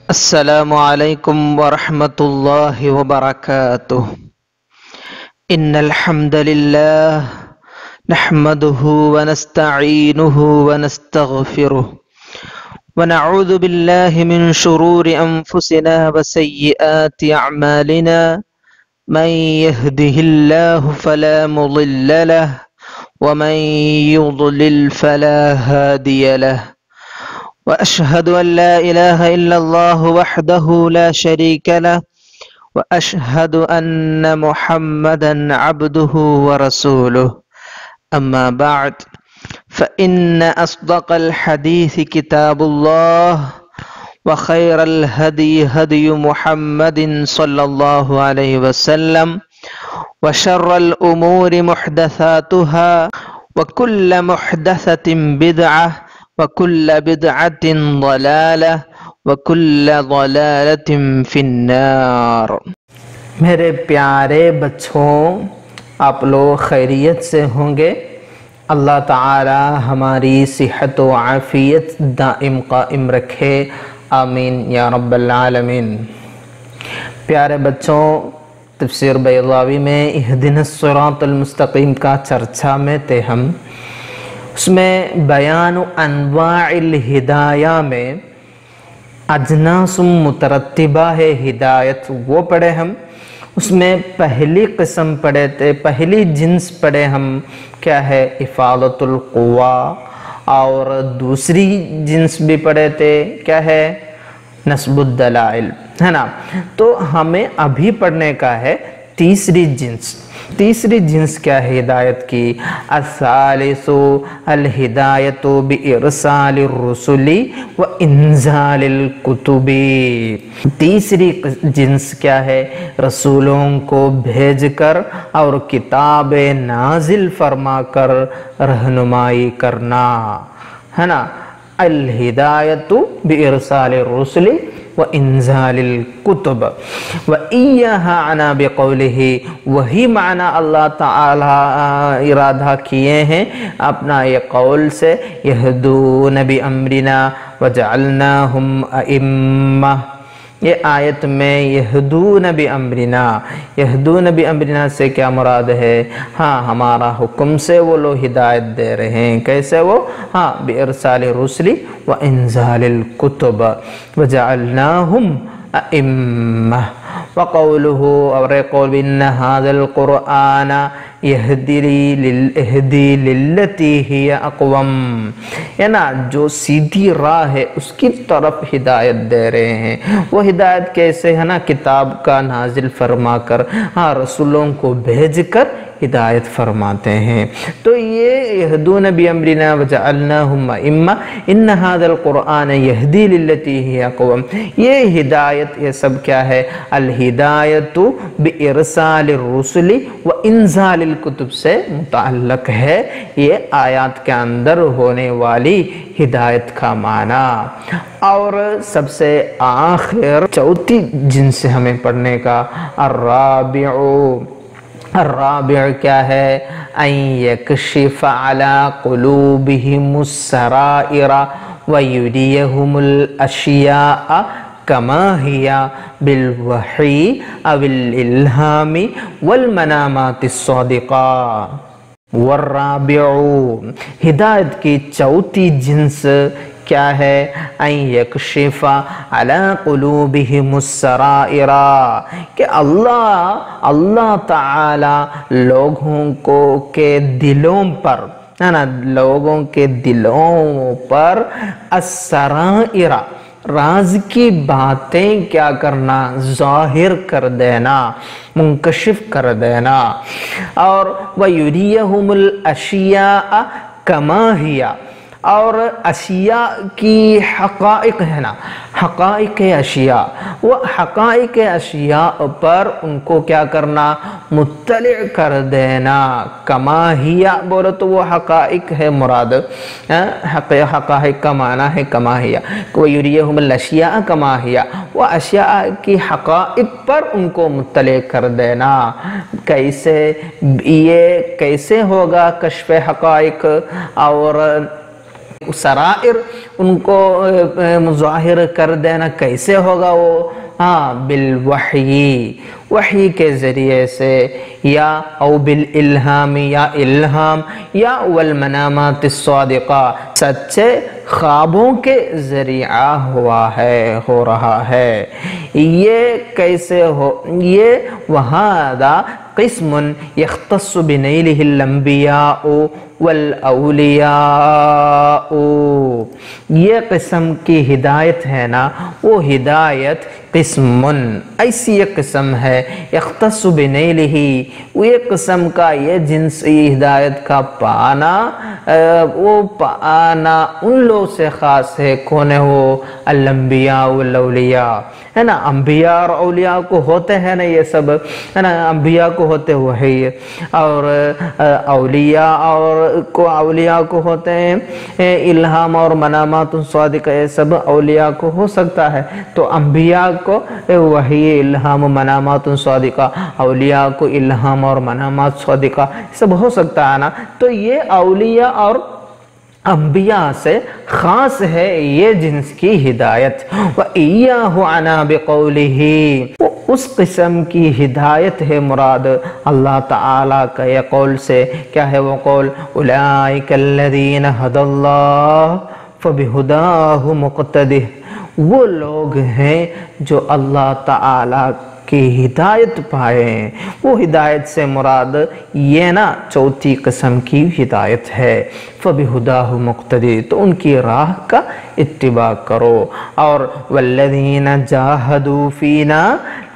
السلام علیکم ورحمۃ اللہ وبرکاتہ۔ ان الحمد للہ نحمده ونستعینه ونستغفره ونعوذ باللہ من شرور انفسنا وسیئات اعمالنا من يهده الله فلا مضل له ومن يضلل فلا هادي له وأشهد أن لا إله إلا الله وحده لا شريك له وأشهد أن محمدا عبده ورسوله أما بعد فإن أصدق الحديث كتاب الله وخير الهدي هدي محمد صلى الله عليه وسلم وشر الأمور محدثاتها وكل محدثة بدعة وَكُلَّ بِدْعَةٍ ضَلَالَةٍ وَكُلَّ ضَلَالَةٍ فِي النَّارِ۔ میرے پیارے بچوں، آپ لوگ خیریت سے ہوں گے۔ اللہ تعالی ہماری صحت و عافیت دائم قائم رکھے، آمین یا رب العالمین۔ پیارے بچوں، تفسیر بیضاوی میں اہدنا الصراط المستقیم کا چرچا میں تھے ہم۔ اس میں بیان انواع الہدایہ میں اجناس مترتبہ ہے ہدایت، وہ پڑھے ہم۔ اس میں پہلی قسم پڑھے تھے، پہلی جنس پڑھے ہم، کیا ہے؟ افاضۃ القوا۔ اور دوسری جنس بھی پڑھے تھے، کیا ہے؟ نصب الدلائل، ہے نا؟ تو ہمیں ابھی پڑھنے کا ہے تیسری جنس۔ تیسری جنس کیا ہے ہدایت کی؟ الثالث الہدایت بارسال الرسل و انزال الکتب۔ تیسری جنس کیا ہے؟ رسولوں کو بھیج کر اور کتاب نازل فرما کر رہنمائی کرنا، ہے نا؟ الہدایت بارسال الرسل وانزال الکتب وإیاہا عنا بقولہ، وہی معنی اللہ تعالی ارادہ کیے ہیں اپنا یہ قول سے، یہدون بامرنا وجعلناہم ائمہ۔ یہ آیت میں یہدون بامرنا، یہدون بامرنا سے کیا مراد ہے؟ ہاں، ہمارا حکم سے وہ لوگ ہدایت دے رہے ہیں۔ کیسے وہ؟ ہاں، بارسال الرسل وانزال الکتب وجعلناہم ائمہ۔ وقولہ، اور قول ان ھذا القرآن یہدی للتی ہی اقوم، ہے نا؟ جو سیدھی راہ ہے اس کی طرف ہدایت دے رہے ہیں۔ وہ ہدایت کیسے ہے نا؟ کتاب کا نازل فرما کر، ہاں، رسولوں کو بھیج کر ہدایت فرماتے ہیں۔ تو یہ یہدون بامرنا وجعلناہم ائمہ، ان ھذا القرآن یہدی للتی ہی اقوم، یہ ہدایت، یہ سب کیا ہے؟ الہدایت بارسال الرسل وانزال الکتب سے متعلق ہے، یہ آیات کے اندر ہونے والی ہدایت کا معنی۔ اور سب سے آخر چوتھی جنس ہمیں پڑھنے کا، الرابع کیا ہے؟ ان یکشف علی قلوبہم السرائر ویریہم الاشیاء کما ہی بالوحی او الالہام والمنامات الصادقہ۔ والرابع، ہدایت کی چوتھی جنس کیا ہے؟ ان یکشف علی قلوبہم السرائر، کہ اللہ تعالی لوگوں کو کے دلوں پر، ہے نا؟ لوگوں کے دلوں پر السرائر، راز کی باتیں کیا کرنا؟ ظاہر کر دینا، منکشف کر دینا۔ اور وَيُرِيَهُمُ الْأَشْيَاءَ كَمَا هِيَ، اور اشیاء کی حقائق، ہے نا؟ حقائق اشیاء، وہ حقائق اشیاء پر ان کو کیا کرنا؟ مطلع کر دینا۔ کما ہی بولو تو وہ حقائق ہے مراد، حقائق کا معنی ہے کما ہی، وَيُرِيَهُمُ الْأَشْيَاءَ كَمَا هِيَ، وہ اشیاء کی حقائق پر ان کو مطلع کر دینا۔ کیسے؟ یہ کیسے ہوگا کشف حقائق؟ اور سرائر ان کو ظاہر کر دینا کیسے ہوگا وہ؟ ہاں بالوحی، وحی کے ذریعے سے، یا او بالالہام، یا الہام، یا والمنامات الصادقہ، سچے خوابوں کے ذریعہ ہو رہا ہے۔ یہ کیسے ہو؟ یہ وہذا قسم یختص بنیلہ الانبیاء والاولیاء، یہ قسم کی ہدایت ہے نا، وہ ہدایت قسم، ایسی ایک قسم ہے، یختص بنیلہ، یہ قسم کا، یہ جنسی ہدایت کا پانا، وہ پانا ان لوگ سے خاص ہے۔ کون ہے وہ؟ الانبیاء والاولیاء، ہے نا، انبیاء اور اولیاء کو ہوتے ہیں نا یہ سب، ہے نا، انبیاء کو ہوتے وہی، اور اولیاء کو ہوتے ہیں الہام اور منامات صادقہ، یہ سب اولیاء کو ہو سکتا ہے۔ تو انبیاء کو وحی، الہام و منامات صادقہ، اولیاء کو الہام اور منامات صادقہ، سب ہو سکتا ہے نا۔ تو یہ اولیاء اور انبیاء سے خاص ہے یہ جنس کی ہدایت۔ وَإِيَّاهُ عَنَا بِقَوْلِهِ، اس قسم کی ہدایت ہے مراد اللہ تعالیٰ کا یہ قول سے۔ کیا ہے وہ قول؟ أُولَئِكَ الَّذِينَ هَدَى اللَّهُ فَبِهُدَاهُ مُقْتَدِهِ، وہ لوگ ہیں جو اللہ تعالیٰ کی ہدایت پائے ہیں۔ وہ ہدایت سے مراد یہ نا چوتھی قسم کی ہدایت ہے، فَبِهُدَاهُ مُقْتَدِي، تو ان کی راہ کا اتباع کرو۔ اور وَالَّذِينَ جَاهَدُوا فِينَا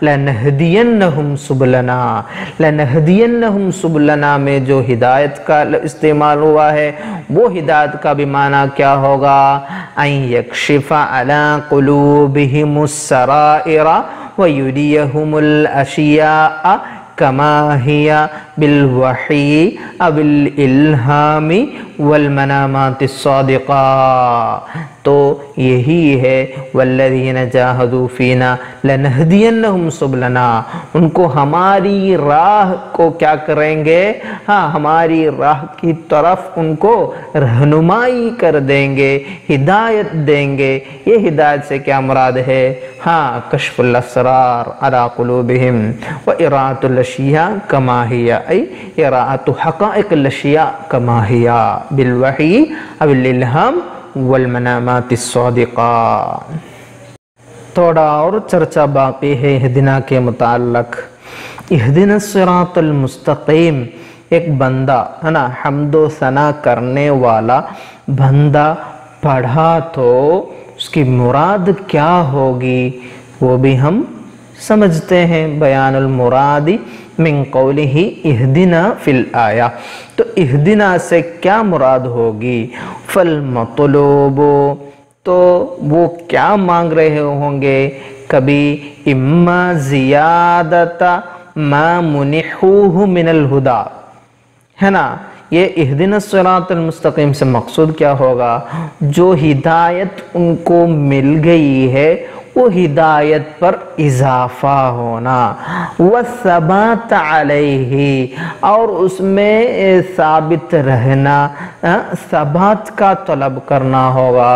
لَنَهْدِيَنَّهُمْ سُبُلَنَا، لَنَهْدِيَنَّهُمْ سُبُلَنَا میں جو ہدایت کا استعمال ہوا ہے، وہ ہدایت کا بھی معنی کیا ہوگا؟ أَن يَكْشِفَ عَلَىٰ قُلُوبِهِمُ السَّرَائِرَ وَيُرِيَهُمُ الْأَشْيَاءَ كَمَا هِيَ بِالْوَحْيِ أَوْ الْإِلْهَامِ وَالْمَنَامَاتِ الصَّادِقَةِ، تو یہی ہے والذین جاہدوا فینا لنہدینہم سبلنا، ان کو ہماری راہ کو کیا کریں گے؟ ہاں، ہماری راہ کی طرف ان کو رہنمائی کر دیں گے، ہدایت دیں گے۔ یہ ہدایت سے کیا مراد ہے؟ ہاں، کشف الاسرار علی قلوبہم وإراءۃ الاشیاء کما ہی، ای اراءۃ حقائق الاشیاء کما ہی بالوحی او الالہام والمنامات الصادقہ۔ تھوڑا اور چرچا باقی ہے اہدنا کے متعلق۔ اہدنا الصراط المستقیم، ایک بندہ ہے نا، حمد و ثنا کرنے والا بندہ پڑھا تو اس کی مراد کیا ہوگی وہ بھی ہم سمجھتے ہیں۔ بیان المراد من قولہ اہدنا فی الآیہ، تو اہدنا سے کیا مراد ہوگی؟ فالمطلوب، تو وہ کیا مانگ رہے ہوں گے؟ کبھی اما زیادت ما منحوہ من الہدا، ہے نا، یہ اہدنا الصراط المستقیم سے مقصود کیا ہوگا؟ جو ہدایت ان کو مل گئی ہے وہ ہدایت پر اضافہ ہونا، والثبات علیہ، اور اس میں ثابت رہنا، ثبات کا طلب کرنا ہوگا،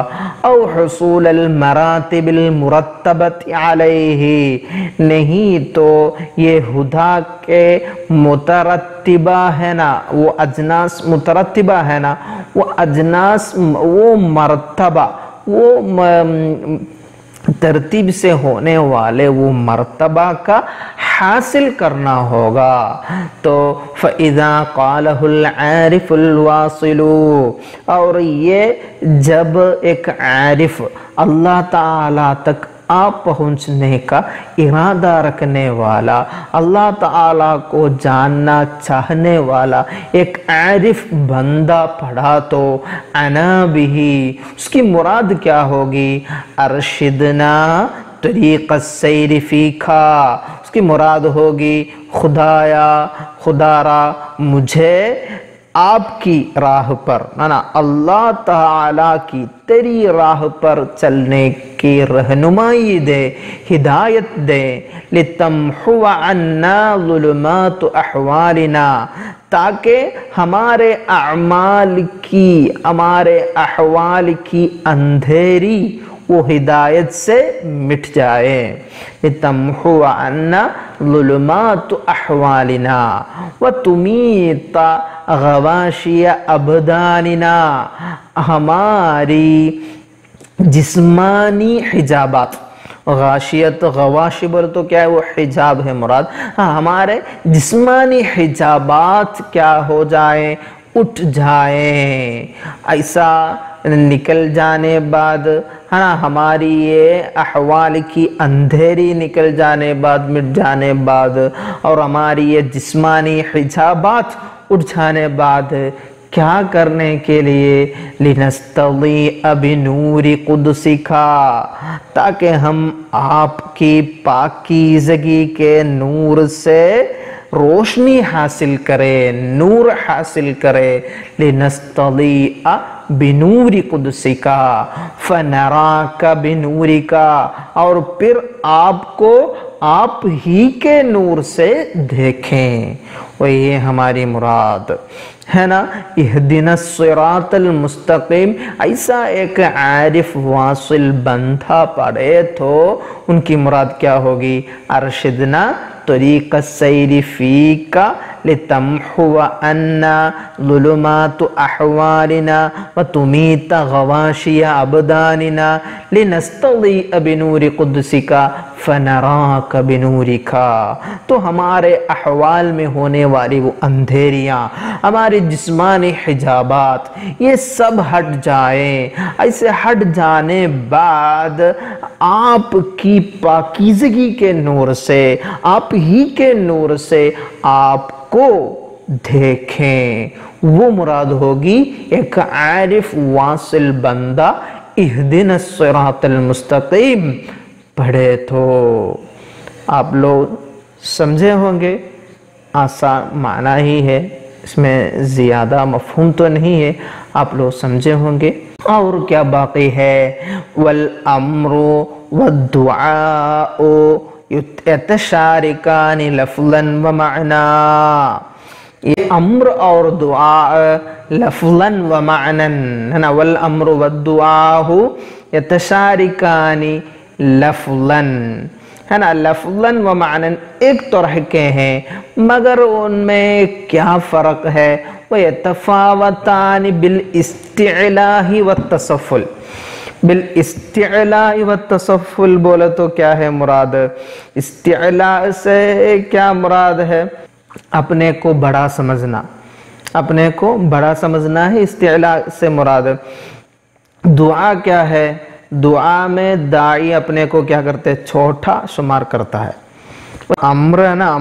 او حصول المراتب المرتبت علیہ، نہیں تو یہ ہدا کے مترتبہ ہے نا، وہ اجناس مترتبہ ہے نا، وہ اجناس، وہ مرتبہ، وہ ترتیب سے ہونے والے وہ مرتبہ کا حاصل کرنا ہوگا۔ تو فَإِذَا قَالَهُ الْعَارِفُ الْوَاصِلُ، اور یہ جب ایک عارف اللہ تعالیٰ تک آپ پہنچنے کا ارادہ رکھنے والا، اللہ تعالیٰ کو جاننا چاہنے والا ایک عارف بندہ پڑھا تو انا بھی، اس کی مراد کیا ہوگی؟ ارشدنا طریق السیر فیکھا، اس کی مراد ہوگی خدایا، خدا را مجھے آپ کی راہ پر نا اللہ تعالی کی تیری راہ پر چلنے کی رہنمائی دے، ہدایت دے، لِتَمْحُوَ عَنَّا ظُلُمَاتُ أَحْوَالِنَا، تاکہ ہمارے احوال کی اندھیری وہ ہدایت سے مٹ جائے۔ لِتَمْحُوَ عَنَّا ظُلُمَاتُ أَحْوَالِنَا وَتُمِيتَ غَوَاشِيَ أَبْدَانِنَا، ہماری جسمانی حجابات، غاشیت غواشی بولے تو کیا ہے؟ وہ حجاب ہے مراد۔ ہمارے جسمانی حجابات کیا ہو جائیں؟ اٹھ جائیں۔ ایسا نکل جانے بعد ہماری یہ احوال کی اندھیری نکل جانے بعد، مٹ جانے بعد، اور ہماری یہ جسمانی حجابات اٹھ جانے بعد کیا کرنے کے لیے؟ لِنَسْتَضِيءَ بِنُورِ قُدْسِكَ، تاکہ ہم آپ کی پاکیزگی کے نور سے روشنی حاصل کرے، نور حاصل کرے۔ لِنَسْتَضِيءَ بِنُورِ قُدْسِكَ فَنَرَاكَ بِنُورِكَ، اور پھر آپ کو آپ ہی کے نور سے دیکھیں۔ اور یہ ہماری مراد ہے نا۔ اہدنا الصراط المستقیم، ایسا ایک عارف واصل بندہ پڑھے تو ان کی مراد کیا ہوگی؟ ارشدنا طریق السیر فیک لتمحو عنا ظلمات احوالنا وتمیت غواشی ابداننا لنستضیء بنور قدسک فنراک بنورک۔ تو ہمارے احوال میں ہونے والی وہ اندھیریاں، ہمارے جسمانی حجابات، یہ سب ہٹ جائیں۔ ایسے ہٹ جانے بعد آپ کی پاکیزگی کے نور سے، آپ ہی کے نور سے آپ کو دیکھیں۔ وہ مراد ہوگی ایک عارف واصل بندہ اہدنا الصراط المستقیم پڑھے تو۔ آپ لوگ سمجھے ہوں گے، آسان معنی ہی ہے، اس میں زیادہ مفہوم تو نہیں ہے، آپ لوگ سمجھے ہوں گے۔ اور کیا باقی ہے؟ والامر والدعاء یتشارکان لفظا ومعنا، یہ امر اور دعا لفظا ومعنا ہے نا۔ والامر والدعاء یتشارکان لفظا ہے نا، لفظا ومعنا ایک طرح کے ہیں، مگر ان میں کیا فرق ہے؟ وَيَتَفَاوَتَانِ بِالْإِسْتِعْلَاءِ وَالتَّصَفُّلِ۔ بالاستعلاء والتصفل بولے تو کیا ہے مراد؟ استعلاء سے کیا مراد ہے؟ اپنے کو بڑا سمجھنا، اپنے کو بڑا سمجھنا ہے استعلاء سے مراد۔ دعا کیا ہے؟ دعا میں داعی اپنے کو کیا کرتے ہیں؟ چھوٹا شمار کرتا ہے۔ امر ہے نا،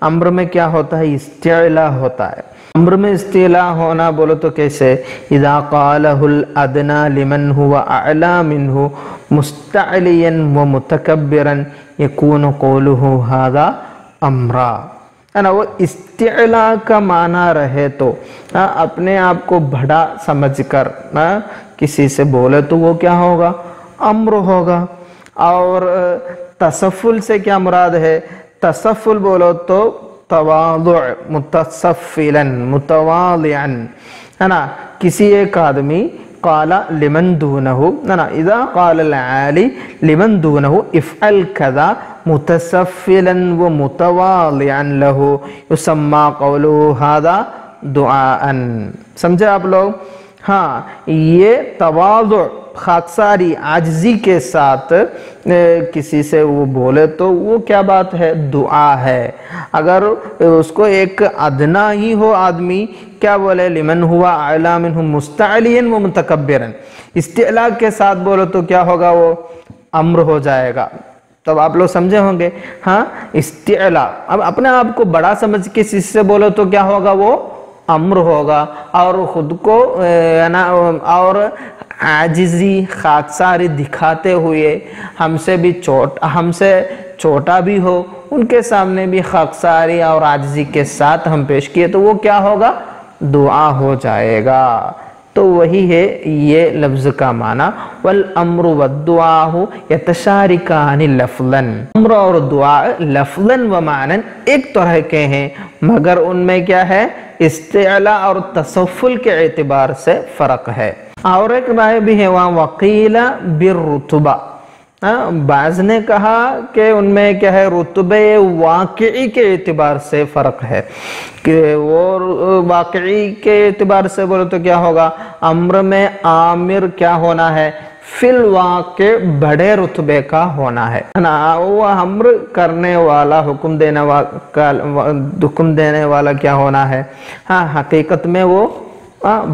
امر میں کیا ہوتا ہے؟ استعلاء ہوتا ہے۔ امر میں استعلاء ہونا بولو تو کیسے؟ اذا قالہ الادنا لمن هو اعلا منہ مستعلیا ومتکبرا یکون قولہ هذا امرا، ہے نا۔ وہ استعلاء کا معنی رہے تو اپنے آپ کو بڑا سمجھ کر کسی سے بولے تو وہ کیا ہوگا؟ امر ہوگا۔ اور تصفل سے کیا مراد ہے؟ تصفل بولو تو تواضع، متصفلا متواضعا ہے نا۔ کسی ایک آدمی قال لمن دونہ ہے نا، اذا قال العالی لمن دونہ افعل کذا متصفلا ومتواضعا له یسمى قوله هذا دعاء۔ سمجھے آپ لوگ؟ ہاں، یہ تواضع، خاکساری، عاجزی کے ساتھ کسی سے وہ بولے تو وہ کیا بات ہے؟ دعا ہے۔ اگر اس کو ایک ادنا ہی ہو آدمی، کیا بولے؟ لمن ہوا اعلی منہ مستعلیا ومتکبرا، استعلاء کے ساتھ بولو تو کیا ہوگا؟ وہ امر ہو جائے گا۔ تب آپ لوگ سمجھے ہوں گے۔ ہاں، استعلاء، اب اپنے آپ کو بڑا سمجھ کے کسی سے بولو تو کیا ہوگا؟ وہ امر ہوگا۔ اور خود کو اور عاجزی، خاکساری دکھاتے ہوئے ہم سے چھوٹا بھی ہو، ان کے سامنے بھی خاکساری اور عاجزی کے ساتھ ہم پیش کیے تو وہ کیا ہوگا؟ دعا ہو جائے گا۔ تو وہی ہے یہ لفظ کا معنی، والامر والدعاء یتشارکان لفظا، امر اور دعا لفظا و معنی ایک طرح کے ہیں، مگر ان میں کیا ہے، استعلاء اور تسفل کے اعتبار سے فرق ہے۔ اور ایک رائے بھی ہے وہاں وقیل بالرتبہ، بعض نے کہا کہ ان میں کیا ہے، رتبے واقعی کے اعتبار سے فرق ہے، کہ وہ واقعی کے اعتبار سے بولے تو کیا ہوگا، امر میں آمر کیا ہونا ہے، فی الواقع بڑے رتبے کا ہونا ہے نا، وہ امر کرنے والا، حکم دینے والا کیا ہونا ہے، ہاں حقیقت میں وہ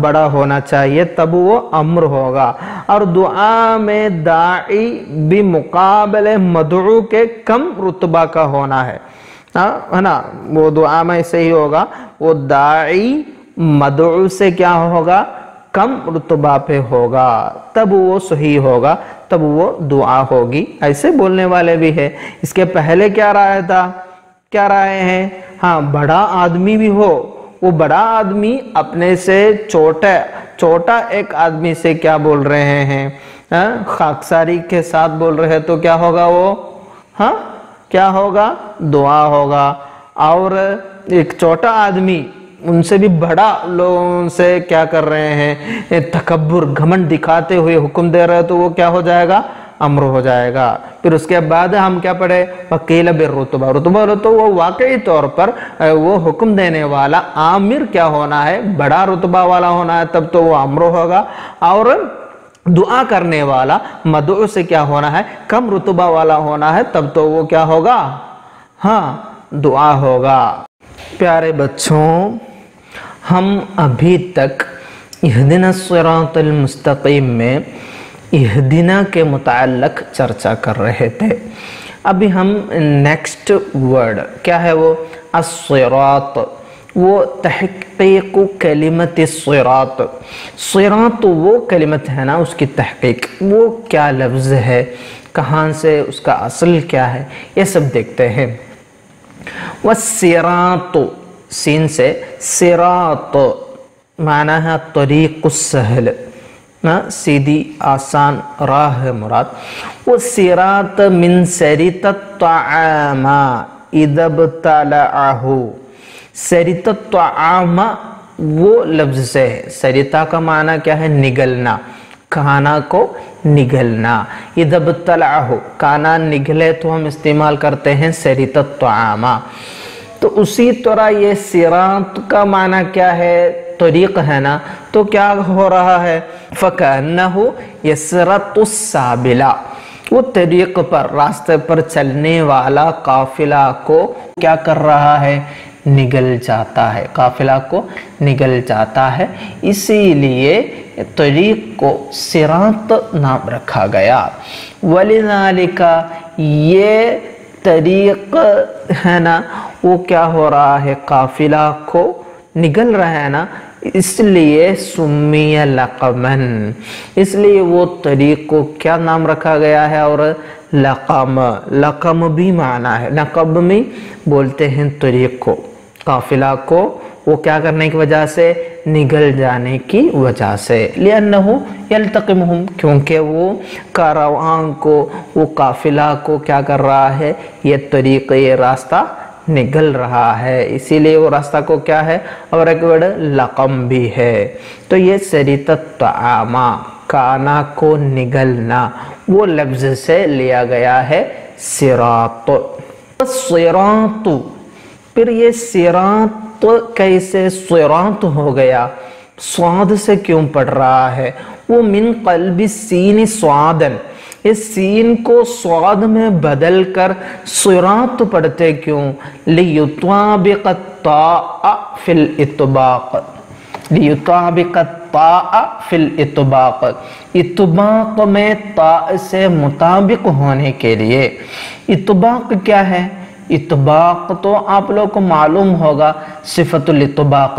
بڑا ہونا چاہیے، تب وہ امر ہوگا۔ اور دعا میں داعی بمقابل مدعو کے کم رتبہ کا ہونا ہے نا، وہ دعا میں ایسے ہی ہوگا، وہ داعی مدعو سے کیا ہوگا، کم رتبہ پہ ہوگا، تب وہ صحیح ہوگا، تب وہ دعا ہوگی۔ ایسے بولنے والے بھی ہے۔ اس کے پہلے کیا رائے تھا، کیا رائے ہیں، ہاں بڑا آدمی بھی ہو، وہ بڑا آدمی اپنے سے چھوٹا ایک آدمی سے کیا بول رہے ہیں، خاکساری کے ساتھ بول رہے ہیں، تو کیا ہوگا، وہ ہاں کیا ہوگا، دعا ہوگا۔ اور ایک چھوٹا آدمی ان سے بھی بڑا لوگوں سے کیا کر رہے ہیں، تکبر گھمنڈ دکھاتے ہوئے حکم دے رہے ہیں، تو وہ کیا ہو جائے گا، امر ہو جائے گا۔ پھر اس کے بعد ہم کیا پڑھے، وقیل بالرتبہ، رتبہ تو وہ واقعی طور پر وہ حکم دینے والا آمر کیا ہونا ہے، بڑا رتبہ والا ہونا ہے، تب تو وہ امر ہوگا۔ اور دعا کرنے والا مدعو سے کیا ہونا ہے، کم رتبہ والا ہونا ہے، تب تو وہ کیا ہوگا، ہاں دعا ہوگا۔ پیارے بچوں، ہم ابھی تک اہدنا الصراط المستقیم میں اہدنا کے متعلق چرچا کر رہے تھے۔ ابھی ہم نیکسٹ ورڈ کیا ہے، وہ الصراط، وہ تحقیق کلمت الصراط، صراط وہ کلمت ہے نا، اس کی تحقیق، وہ کیا لفظ ہے، کہاں سے اس کا اصل کیا ہے، یہ سب دیکھتے ہیں۔ والصراط، سین سے صراط معنی ہے طریق السہل، سیدھی آسان راہ ہے مراد۔ وہ صراط من سریت الطعام اذا ابتلعہ، سریت الطعام وہ لفظ سے ہے، سریتا کا معنی کیا ہے، نگلنا، کھانا کو نگلنا، اذا ابتلعہ کھانا نگلے تو ہم استعمال کرتے ہیں سریت الطعام۔ تو اسی طرح یہ صراط کا معنی کیا ہے، طریق ہے نا، تو کیا ہو رہا ہے، فَكَأَنَّهُ يَسْرَطُ السَّابِلَ، وہ طریق پر، راستے پر چلنے والا قافلہ کو کیا کر رہا ہے، نگل جاتا ہے، قافلہ کو نگل جاتا ہے، اسی لیے طریق کو صراط نام رکھا گیا۔ وَلِذَلِكَ یہ طریق ہے نا، وہ کیا ہو رہا ہے، قافلہ کو نگل رہا ہے نا، اس لیے سمی لقمن، اس لیے وہ طریق کو کیا نام رکھا گیا ہے، اور لقم، لقم بھی معنی ہے، لقب میں بولتے ہیں طریق کو، قافلہ کو وہ کیا کرنے کی وجہ سے، نگل جانے کی وجہ سے، لِأَنَّهُ يَلْتَقِمُهُمْ، کیونکہ وہ کاروان کو، وہ قافلہ کو کیا کر رہا ہے، یہ طریق، یہ راستہ نگل رہا ہے، اسی لیے وہ راستہ کو کیا ہے، اور ایک ورڈ لقم بھی ہے۔ تو یہ سریت الطعام، کھانا کو نگلنا، وہ لفظ سے لیا گیا ہے صراط۔ صراط، پھر یہ صراط کیسے صراط ہو گیا، صاد سے کیوں پڑھ رہا ہے، وہ من قلب السین صادن، اس سین کو صاد میں بدل کر صراط پڑھتے کیوں، لیطابق الطاء فی الاطباق، لیطابق الطاء فی الاطباق، اطباق میں طاء سے مطابق ہونے کے لیے۔ اطباق کیا ہے، اطباق تو آپ لوگ کو معلوم ہوگا، صفت الاطباق